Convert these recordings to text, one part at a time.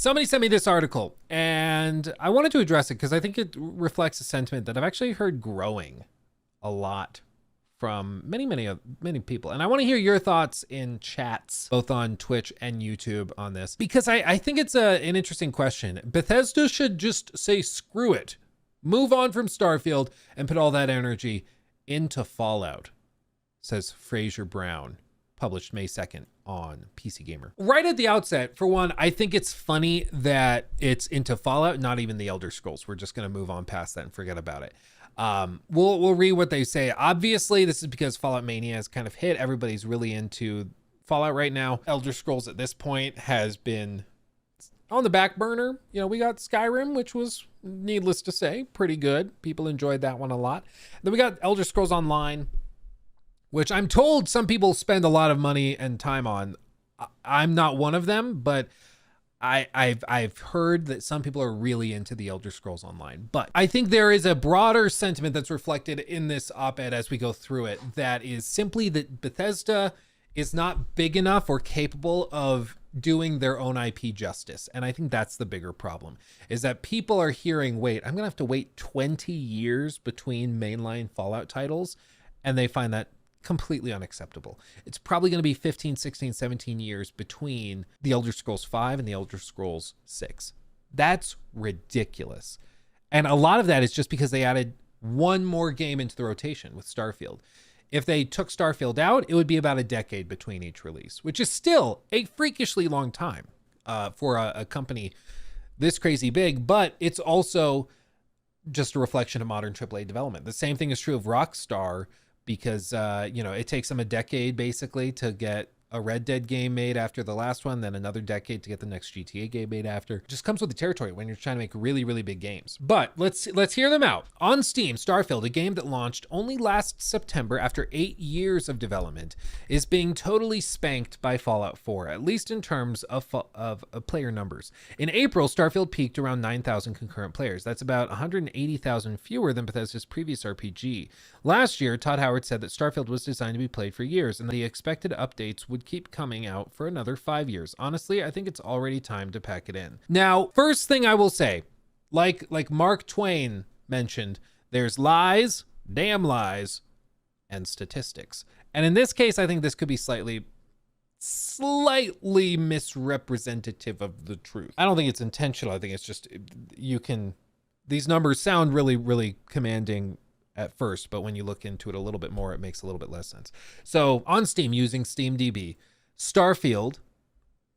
Somebody sent me this article and I wanted to address it because I think it reflects a sentiment that I've actually heard growing a lot from many people. And I want to hear your thoughts in chats, both on Twitch and YouTube on this, because I think it's an interesting question. Bethesda should just say, screw it, move on from Starfield and put all that energy into Fallout, says Fraser Brown, published May 2nd on PC Gamer. Right at the outset, for one, I think it's funny that it's into Fallout, not even the Elder Scrolls. We're just going to move on past that and forget about it. We'll read what they say. Obviously, this is because Fallout Mania has kind of hit. Everybody's really into Fallout right now. Elder Scrolls at this point has been on the back burner. You know, we got Skyrim, which was, needless to say, pretty good. People enjoyed that one a lot. Then we got Elder Scrolls Online, which I'm told some people spend a lot of money and time on. I'm not one of them, but I've heard that some people are really into the Elder Scrolls Online. But I think there is a broader sentiment that's reflected in this op-ed as we go through it, that is simply that Bethesda is not big enough or capable of doing their own IP justice. And I think that's the bigger problem, is that people are hearing, wait, I'm gonna have to wait 20 years between mainline Fallout titles, and they find that completely unacceptable. It's probably going to be 15, 16, 17 years between the Elder Scrolls 5 and the Elder Scrolls 6. That's ridiculous. And a lot of that is just because they added one more game into the rotation with Starfield. If they took Starfield out, it would be about a decade between each release, which is still a freakishly long time for a company this crazy big, but it's also just a reflection of modern AAA development. The same thing is true of Rockstar, because, it takes them a decade basically to get a Red Dead game made after the last one, then another decade to get the next GTA game made after. It just comes with the territory when you're trying to make really, really big games. But let's hear them out. On Steam, Starfield, a game that launched only last September after 8 years of development, is being totally spanked by Fallout 4, at least in terms of player numbers. In April, Starfield peaked around 9,000 concurrent players. That's about 180,000 fewer than Bethesda's previous RPG. Last year, Todd Howard said that Starfield was designed to be played for years, and the expected updates would keep coming out for another 5 years. Honestly, I think it's already time to pack it in. Now, first thing I will say, like Mark Twain mentioned, there's lies, damn lies, and statistics. And in this case, I think this could be slightly misrepresentative of the truth. I don't think it's intentional. I think it's just, these numbers sound really, really commanding at first, but when you look into it a little bit more, it makes a little bit less sense. So on Steam, using SteamDB, Starfield,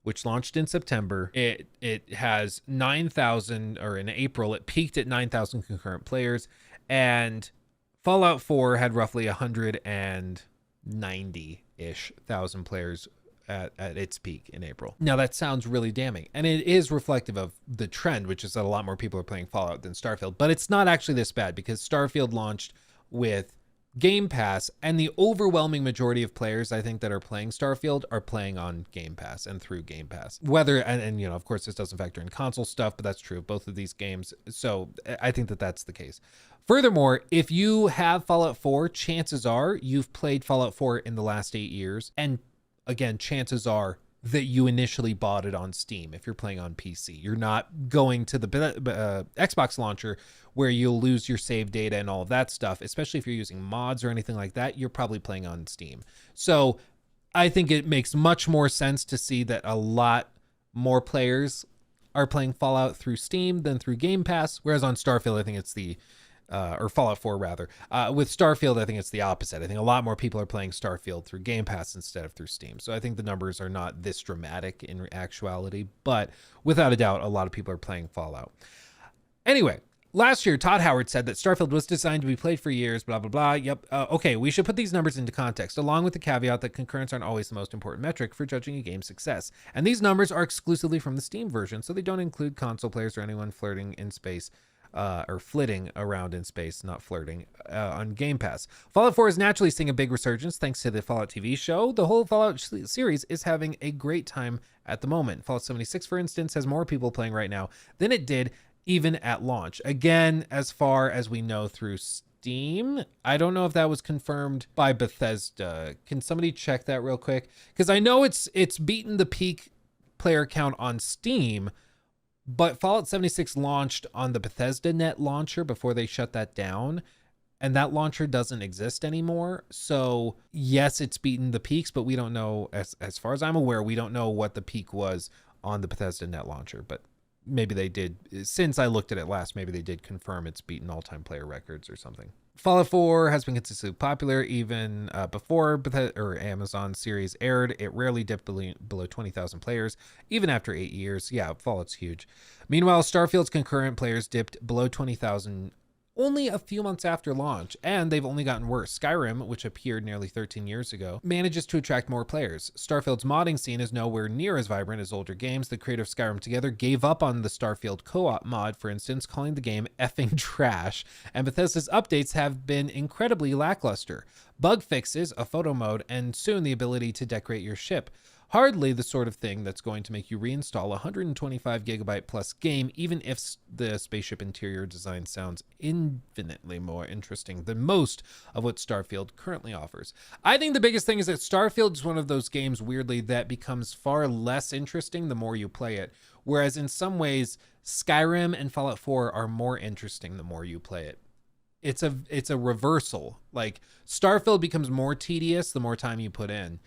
which launched in September, it has 9,000, or in April, it peaked at 9,000 concurrent players, and Fallout 4 had roughly 190-ish thousand players at its peak in April. Now that sounds really damning, and it is reflective of the trend, which is that a lot more people are playing Fallout than Starfield, but it's not actually this bad because Starfield launched with Game Pass, and the overwhelming majority of players, I think, that are playing Starfield are playing on Game Pass and through Game Pass. Whether, and of course this doesn't factor in console stuff, but that's true of both of these games. So I think that that's the case. Furthermore, if you have Fallout 4, chances are you've played Fallout 4 in the last 8 years, and again, chances are that you initially bought it on Steam if you're playing on PC. You're not going to the Xbox launcher where you'll lose your save data and all of that stuff, especially if you're using mods or anything like that. You're probably playing on Steam. So I think it makes much more sense to see that a lot more players are playing Fallout through Steam than through Game Pass, whereas on Starfield, I think it's or Fallout 4 rather. With Starfield, I think it's the opposite. I think a lot more people are playing Starfield through Game Pass instead of through Steam. So I think the numbers are not this dramatic in actuality, but without a doubt, a lot of people are playing Fallout. Anyway, last year, Todd Howard said that Starfield was designed to be played for years, blah, blah, blah. Yep. Okay, we should put these numbers into context, along with the caveat that concurrents aren't always the most important metric for judging a game's success. And these numbers are exclusively from the Steam version, so they don't include console players or anyone flirting in space. Or flitting around in space, not flirting, on Game Pass. Fallout 4 is naturally seeing a big resurgence thanks to the Fallout TV show. The whole Fallout series is having a great time at the moment. Fallout 76, for instance, has more people playing right now than it did even at launch. Again, as far as we know through Steam. I don't know if that was confirmed by Bethesda. Can somebody check that real quick? Because I know it's beaten the peak player count on Steam, But Fallout 76 launched on the Bethesda Net launcher before they shut that down. And that launcher doesn't exist anymore. So yes, it's beaten the peaks, but we don't know, as far as I'm aware, we don't know what the peak was on the Bethesda Net launcher. But maybe they did, since I looked at it last, maybe they did confirm it's beaten all-time player records or something. Fallout 4 has been consistently popular even before Bethesda or Amazon series aired. It rarely dipped below 20,000 players, even after 8 years. Yeah, Fallout's huge. Meanwhile, Starfield's concurrent players dipped below 20,000 only a few months after launch, and they've only gotten worse. Skyrim, which appeared nearly 13 years ago, manages to attract more players. Starfield's modding scene is nowhere near as vibrant as older games. The creator of Skyrim Together gave up on the Starfield co-op mod, for instance, calling the game effing trash, and Bethesda's updates have been incredibly lackluster. Bug fixes, a photo mode, and soon the ability to decorate your ship. Hardly the sort of thing that's going to make you reinstall a 125 gigabyte plus game, even if the spaceship interior design sounds infinitely more interesting than most of what Starfield currently offers. I think the biggest thing is that Starfield is one of those games, weirdly, that becomes far less interesting the more you play it. Whereas in some ways, Skyrim and Fallout 4 are more interesting the more you play it. It's a reversal. Like, Starfield becomes more tedious the more time you put in.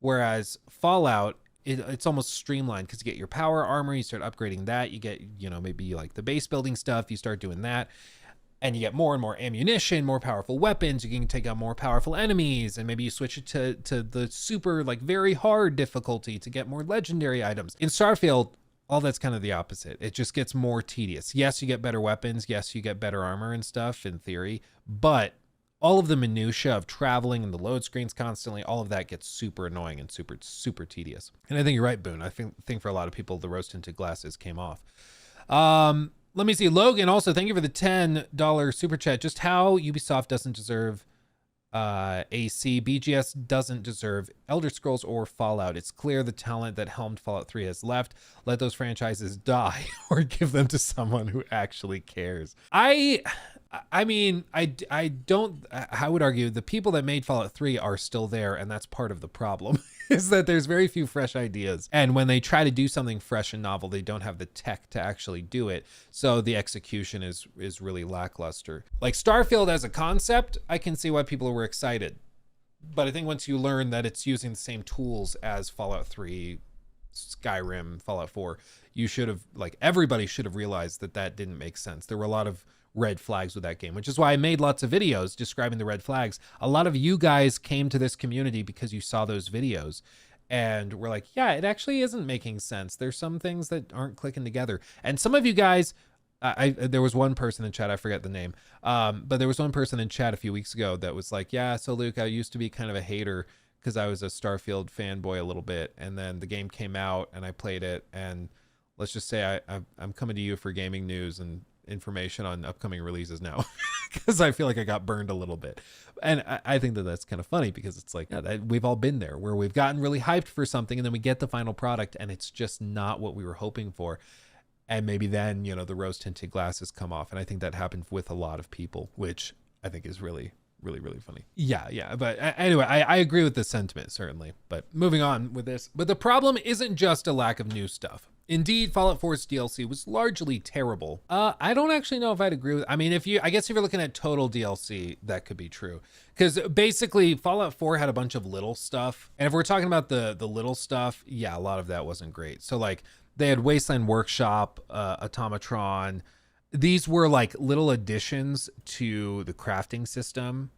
Whereas Fallout, it's almost streamlined because you get your power armor, you start upgrading that, you get, maybe like the base building stuff, you start doing that, and you get more and more ammunition, more powerful weapons, you can take out more powerful enemies, and maybe you switch it to the super, like, very hard difficulty to get more legendary items. In Starfield, all that's kind of the opposite. It just gets more tedious. Yes, you get better weapons, yes, you get better armor and stuff in theory, but all of the minutia of traveling and the load screens constantly, all of that gets super annoying and super tedious. And I think you're right, Boone. I think for a lot of people, the rose-tinted glasses came off. Let me see. Logan, also, thank you for the $10 super chat. Just how Ubisoft doesn't deserve AC. BGS doesn't deserve Elder Scrolls or Fallout. It's clear the talent that helmed Fallout 3 has left. Let those franchises die or give them to someone who actually cares. I mean, I would argue the people that made Fallout 3 are still there, and that's part of the problem, is that there's very few fresh ideas. And when they try to do something fresh and novel, they don't have the tech to actually do it. So the execution is really lackluster. Like Starfield as a concept, I can see why people were excited. But I think once you learn that it's using the same tools as Fallout 3, Skyrim, Fallout 4, everybody should have realized that didn't make sense. There were a lot of red flags with that game, which is why I made lots of videos describing the red flags. A lot of you guys came to this community because you saw those videos and were like, yeah, it actually isn't making sense. There's some things that aren't clicking together. And some of you guys, there was one person in chat, I forget the name, but there was one person in chat a few weeks ago that was like, yeah, so Luke, I used to be kind of a hater because I was a Starfield fanboy a little bit, and then the game came out and I played it, and let's just say I'm coming to you for gaming news and information on upcoming releases now because I feel like I got burned a little bit. And I think that's kind of funny because it's like, yeah, we've all been there where we've gotten really hyped for something and then we get the final product and it's just not what we were hoping for. And maybe then, the rose tinted glasses come off. And I think that happened with a lot of people, which I think is really funny. Yeah. But anyway, I agree with the sentiment, certainly. But moving on with this. But the problem isn't just a lack of new stuff. Indeed, Fallout 4's DLC was largely terrible. I don't actually know if I'd agree with, I guess if you're looking at total DLC, that could be true. Because basically, Fallout 4 had a bunch of little stuff. And if we're talking about the little stuff, yeah, a lot of that wasn't great. So like, they had Wasteland Workshop, Automatron. These were like little additions to the crafting system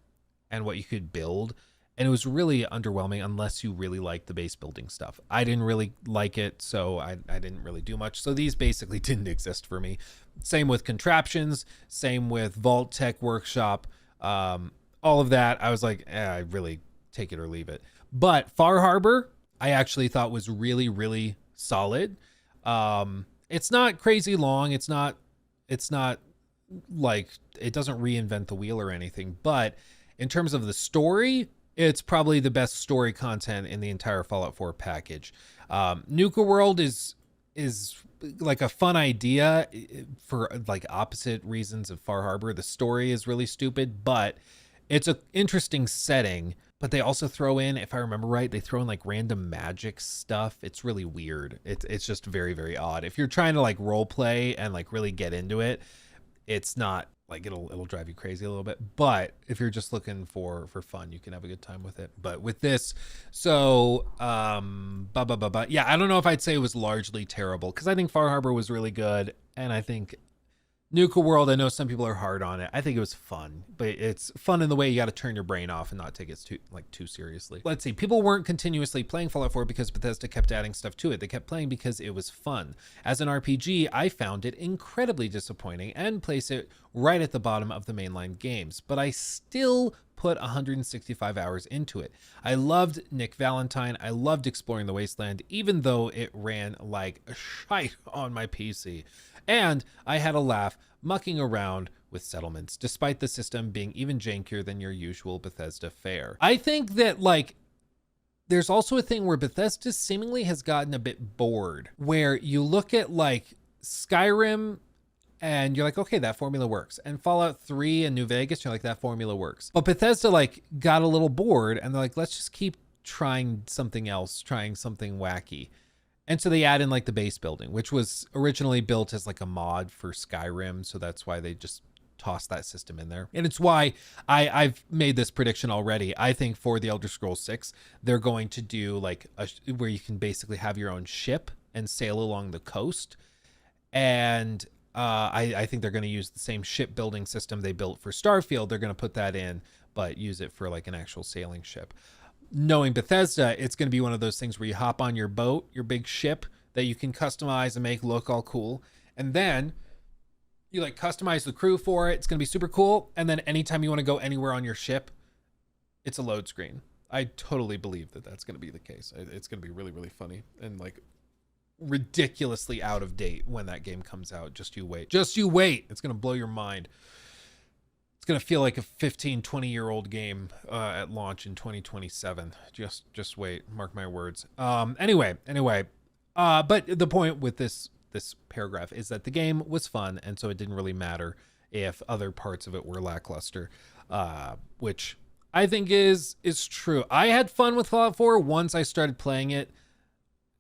and what you could build. And it was really underwhelming unless you really like the base building stuff. I didn't really like it, so I didn't really do much. So these basically didn't exist for me. Same with Contraptions, same with Vault Tech Workshop. All of that, I was like, I really take it or leave it. But Far Harbor, I actually thought was really solid. It's not crazy long. It's not like, it doesn't reinvent the wheel or anything. But in terms of the story, it's probably the best story content in the entire Fallout 4 package. Nuka World is like a fun idea for like opposite reasons of Far Harbor. The story is really stupid, but it's an interesting setting. but they also throw in, if I remember right, they throw in like random magic stuff. It's really weird. It's just very, very odd. If you're trying to like role play and like really get into it, it's not like it'll drive you crazy a little bit. But if you're just looking for fun, you can have a good time with it. But with this, so yeah, I don't know if I'd say it was largely terrible, because I think Far Harbor was really good, and I think Nuka World, I know some people are hard on it. I think it was fun, but it's fun in the way you got to turn your brain off and not take it too seriously. Let's see. People weren't continuously playing Fallout 4 because Bethesda kept adding stuff to it. They kept playing because it was fun. As an RPG, I found it incredibly disappointing and place it right at the bottom of the mainline games, but I still put 165 hours into it. I loved Nick Valentine. I loved exploring the wasteland, even though it ran like shite on my PC. And I had a laugh mucking around with settlements, despite the system being even jankier than your usual Bethesda fare. I think that, like, there's also a thing where Bethesda seemingly has gotten a bit bored, where you look at like Skyrim and you're like, okay, that formula works. And Fallout 3 and New Vegas, you're like, that formula works. But Bethesda like got a little bored and they're like, let's just keep trying something else, trying something wacky. And so they add in like the base building, which was originally built as like a mod for Skyrim. So that's why they just tossed that system in there. And it's why I've made this prediction already. I think for the Elder Scrolls 6, they're going to do like where you can basically have your own ship and sail along the coast. And I think they're going to use the same shipbuilding system they built for Starfield. They're going to put that in, but use it for like an actual sailing ship. Knowing Bethesda, it's going to be one of those things where you hop on your boat, your big ship that you can customize and make look all cool. And then you like customize the crew for it. It's going to be super cool. And then anytime you want to go anywhere on your ship, it's a load screen. I totally believe that that's going to be the case. It's going to be really, really funny and like ridiculously out of date when that game comes out. Just you wait. Just you wait. It's going to blow your mind. Going to feel like a 20-year-old game at launch in 2027. Just wait, mark my words. Anyway, but the point with this paragraph is that the game was fun, and so it didn't really matter if other parts of it were lackluster, which I think is true. I had fun with Fallout 4 once I started playing it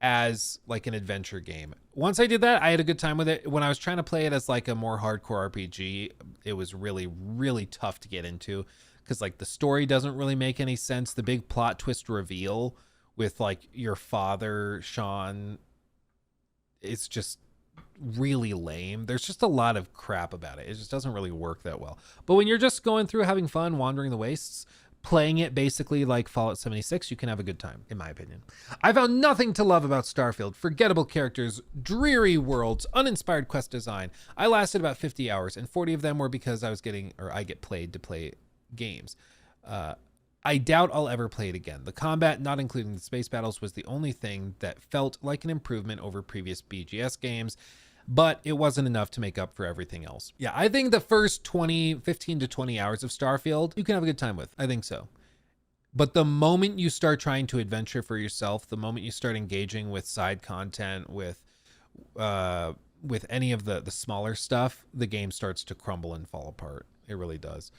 as like an adventure game. Once I did that, I had a good time with it. When I was trying to play it as like a more hardcore RPG, it was really, really tough to get into because like the story doesn't really make any sense. The big plot twist reveal with like your father, Sean, it's just really lame. There's just a lot of crap about it. It just doesn't really work that well. But when you're just going through having fun, wandering the wastes, playing it basically like Fallout 76, you can have a good time, in my opinion. I found nothing to love about Starfield. Forgettable characters, dreary worlds, uninspired quest design. I lasted about 50 hours, and 40 of them were because I get played to play games. I doubt I'll ever play it again. The combat, not including the space battles, was the only thing that felt like an improvement over previous BGS games, but it wasn't enough to make up for everything else. Yeah, I think the first 15 to 20 hours of Starfield, you can have a good time with. I think so. But the moment you start trying to adventure for yourself, the moment you start engaging with side content, with any of the smaller stuff, the game starts to crumble and fall apart. It really does.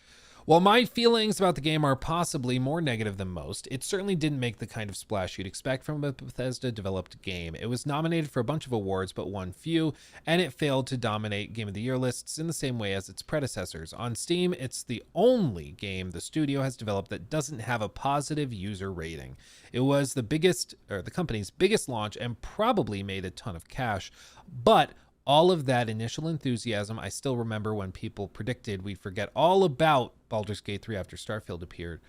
While my feelings about the game are possibly more negative than most, it certainly didn't make the kind of splash you'd expect from a Bethesda-developed game. It was nominated for a bunch of awards, but won few, and it failed to dominate Game of the Year lists in the same way as its predecessors. On Steam, it's the only game the studio has developed that doesn't have a positive user rating. It was the company's biggest launch and probably made a ton of cash, but all of that initial enthusiasm, I still remember when people predicted we'd forget all about Baldur's Gate 3 after Starfield appeared,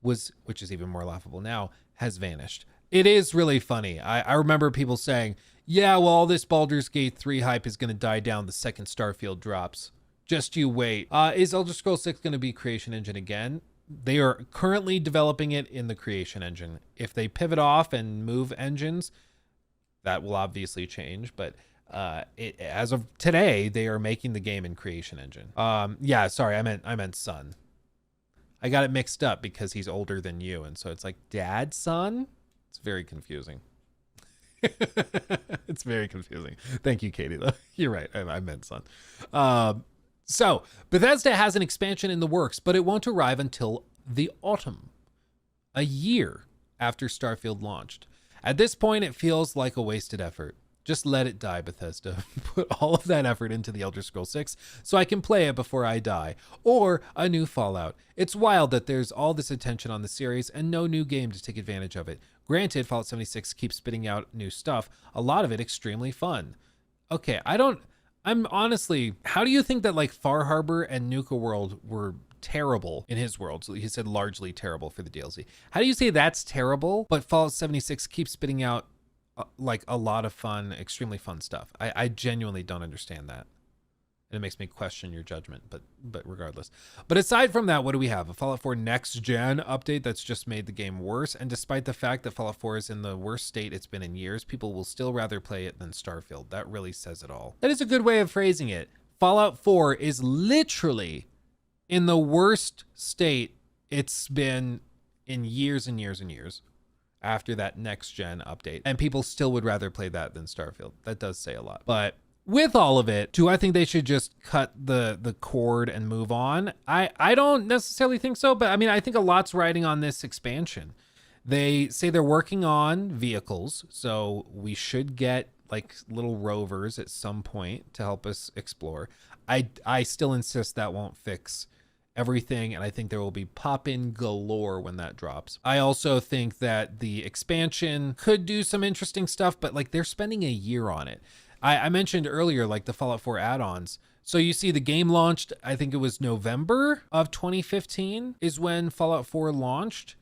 which is even more laughable now, has vanished. It is really funny. I remember people saying, yeah, well, all this Baldur's Gate 3 hype is going to die down the second Starfield drops. Just you wait. Is Elder Scrolls 6 going to be Creation Engine again? They are currently developing it in the Creation Engine. If they pivot off and move engines, that will obviously change, but as of today, they are making the game in Creation Engine. Yeah, sorry, I meant son. I got it mixed up because he's older than you, and so it's like dad, son. It's very confusing. It's very confusing. Thank you, Katie, though. You're right. I meant son. So Bethesda has an expansion in the works, but it won't arrive until the autumn. a year after Starfield launched. At this point, it feels like a wasted effort. Just let it die, Bethesda. Put all of that effort into the Elder Scrolls 6 so I can play it before I die. Or a new Fallout. It's wild that there's all this attention on the series and no new game to take advantage of it. Granted, Fallout 76 keeps spitting out new stuff, a lot of it extremely fun. Okay, I'm honestly, how do you think that like Far Harbor and Nuka World were terrible in his world? So he said largely terrible for the DLC. How do you say that's terrible, but Fallout 76 keeps spitting out like a lot of fun, extremely fun stuff? I genuinely don't understand that. And it makes me question your judgment, but regardless. But aside from that, what do we have? A Fallout 4 next gen update that's just made the game worse. And despite the fact that Fallout 4 is in the worst state it's been in years, people will still rather play it than Starfield. That really says it all. That is a good way of phrasing it. Fallout 4 is literally in the worst state it's been in years and years and years after that next gen update. And people still would rather play that than Starfield. That does say a lot. But with all of it, do I think they should just cut the cord and move on? I don't necessarily think so, but I mean, I think a lot's riding on this expansion. They say they're working on vehicles, so we should get like little rovers at some point to help us explore. I still insist that won't fix everything, and I think there will be pop-in galore when that drops. I also think that the expansion could do some interesting stuff, but like they're spending a year on it. I mentioned earlier, like the Fallout 4 add-ons. So you see the game launched, I think it was November of 2015 is when Fallout 4 launched.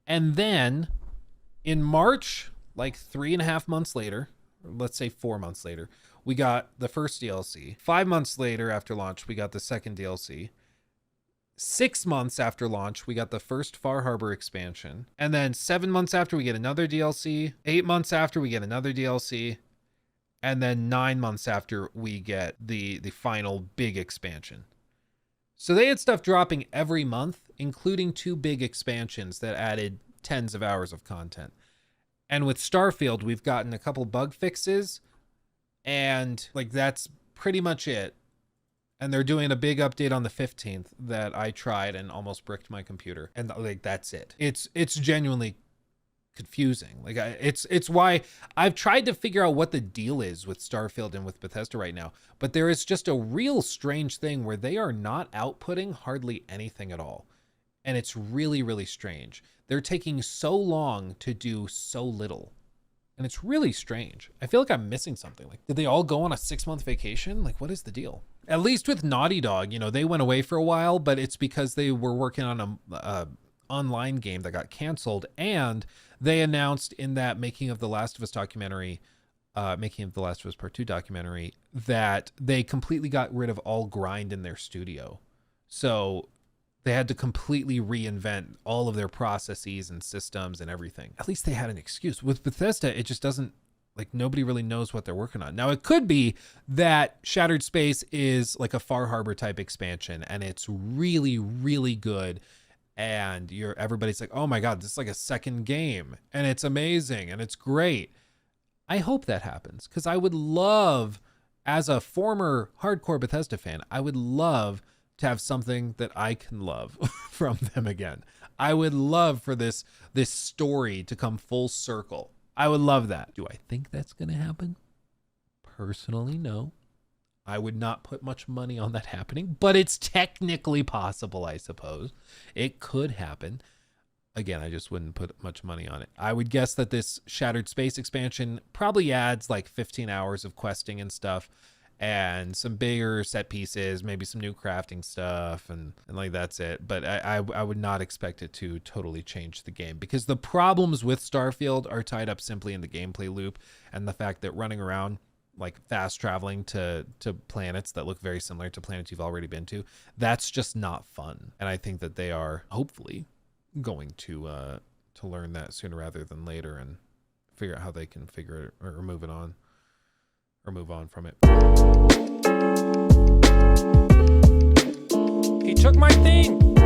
And then in March, like 3.5 months later, let's say 4 months later, we got the first DLC. 5 months later after launch, we got the second DLC. 6 months after launch, we got the first Far Harbor expansion. And then 7 months after, we get another DLC. 8 months after, we get another DLC. And then 9 months after, we get the final big expansion. So they had stuff dropping every month, including 2 big expansions that added tens of hours of content. And with Starfield, we've gotten a couple bug fixes, and like that's pretty much it. And they're doing a big update on the 15th that I tried and almost bricked my computer. And like that's it. It's genuinely confusing. Like it's why I've tried to figure out what the deal is with Starfield and with Bethesda right now, but there is just a real strange thing where they are not outputting hardly anything at all, and it's really, really strange. They're taking so long to do so little, and it's really strange. I feel like I'm missing something. Like, did they all go on a 6-month vacation? Like, what is the deal? At least with Naughty Dog, you know, they went away for a while, but it's because they were working on a online game that got canceled, and they announced in that Making of the Last of Us documentary, Making of the Last of Us Part 2 documentary, that they completely got rid of all grind in their studio. So they had to completely reinvent all of their processes and systems and everything. At least they had an excuse. With Bethesda, it just doesn't, like, nobody really knows what they're working on. Now, it could be that Shattered Space is like a Far Harbor type expansion, and it's really, really good. And everybody's like, oh my God, this is like a second game, and it's amazing and it's great. I hope that happens, because I would love, as a former hardcore Bethesda fan, I would love to have something that I can love from them again. I would love for this story to come full circle. I would love that. Do I think that's going to happen? Personally, no. I would not put much money on that happening, but it's technically possible, I suppose. It could happen. Again, I just wouldn't put much money on it. I would guess that this Shattered Space expansion probably adds like 15 hours of questing and stuff, and some bigger set pieces, maybe some new crafting stuff, and like that's it. But I would not expect it to totally change the game, because the problems with Starfield are tied up simply in the gameplay loop and the fact that running around, like fast traveling to planets that look very similar to planets you've already been to, that's just not fun. And I think that they are hopefully going to learn that sooner rather than later and figure out how they can figure it or move it on, or move on from it. He took my thing.